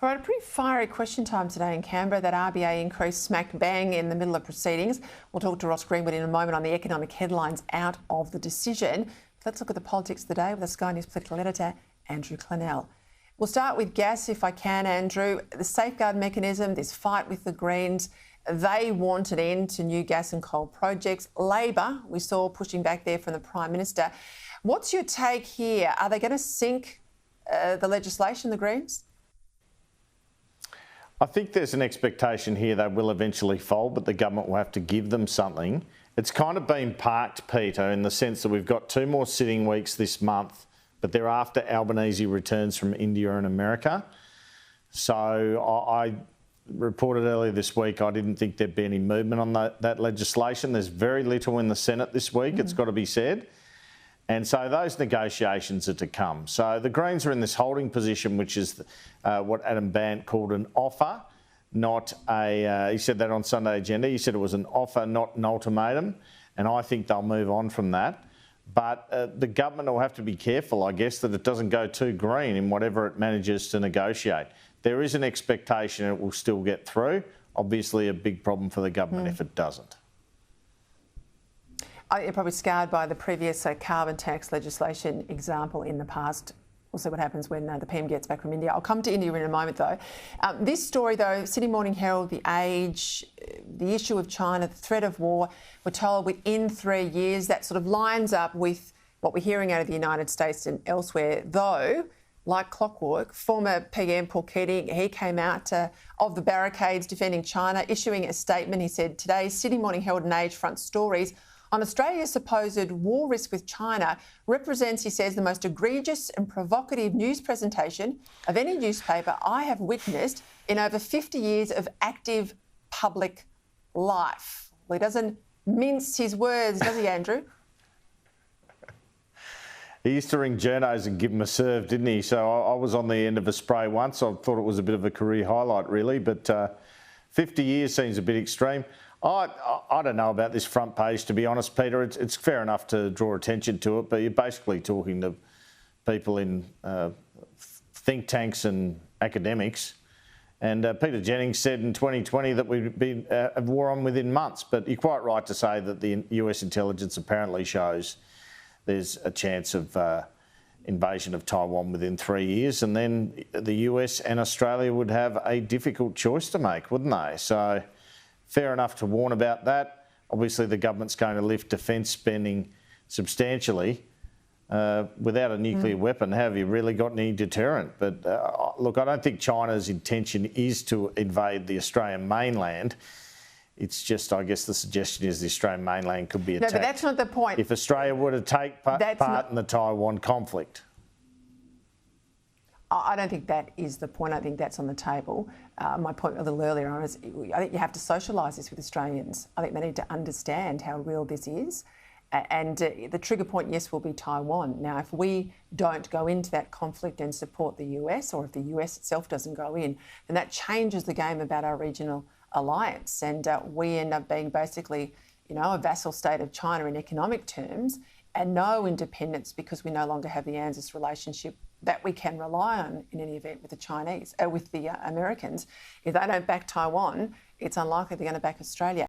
Right, a pretty fiery question time today in Canberra. That RBA increase smack bang in the middle of proceedings. We'll talk to Ross Greenwood in a moment on the economic headlines out of the decision. Let's look at the politics of the day with the Sky News Political Editor Andrew Clennell. We'll start with gas if I can, Andrew. The safeguard mechanism, this fight with the Greens, they want an end to new gas and coal projects. Labor, we saw pushing back there from the Prime Minister. What's your take here? Are they going to sink the legislation, the Greens? I think there's an expectation here they will eventually fold, but the government will have to give them something. It's kind of been parked, Peter, in the sense that we've got 2 more sitting weeks this month, but thereafter Albanese returns from India and America. So I reported earlier this week I didn't think there'd be any movement on that legislation. There's very little in the Senate this week, it's got to be said. And so those negotiations are to come. So the Greens are in this holding position, which is what Adam Bandt called an offer, not a... he said that on Sunday Agenda. He said it was an offer, not an ultimatum. And I think they'll move on from that. But the government will have to be careful, I guess, that it doesn't go too green in whatever it manages to negotiate. There is an expectation it will still get through. Obviously a big problem for the government if it doesn't. You're probably scarred by the previous carbon tax legislation example in the past. We'll see what happens when the PM gets back from India. I'll come to India in a moment, though. This story, though, Sydney Morning Herald, The Age, the issue of China, the threat of war, we're told within 3 years. That sort of lines up with what we're hearing out of the United States and elsewhere, though, like clockwork, former PM Paul Keating, he came out of the barricades defending China, issuing a statement. He said, today's Sydney Morning Herald and Age front stories on Australia's supposed war risk with China represents, he says, the most egregious and provocative news presentation of any newspaper I have witnessed in over 50 years of active public life. Well, he doesn't mince his words, does he, Andrew? He used to ring journos and give them a serve, didn't he? So I was on the end of a spray once. I thought it was a bit of a career highlight, really, but 50 years seems a bit extreme. I don't know about this front page, to be honest, Peter. It's fair enough to draw attention to it, but you're basically talking to people in think tanks and academics. And Peter Jennings said in 2020 that we'd be at war on within months. But you're quite right to say that the US intelligence apparently shows there's a chance of invasion of Taiwan within 3 years. And then the US and Australia would have a difficult choice to make, wouldn't they? So fair enough to warn about that. Obviously, the government's going to lift defence spending substantially. Without a nuclear weapon, have you really got any deterrent? But look, I don't think China's intention is to invade the Australian mainland. It's just, I guess, the suggestion is the Australian mainland could be attacked. No, but that's not the point. If Australia were to take part in the Taiwan conflict. I don't think that is the point. I think that's on the table. My point a little earlier on is I think you have to socialise this with Australians. I think they need to understand how real this is. And the trigger point, yes, will be Taiwan. Now, if we don't go into that conflict and support the US, or if the US itself doesn't go in, then that changes the game about our regional alliance. And we end up being basically, a vassal state of China in economic terms and no independence because we no longer have the ANZUS relationship that we can rely on in any event with the Chinese, with the Americans. If they don't back Taiwan, it's unlikely they're going to back Australia.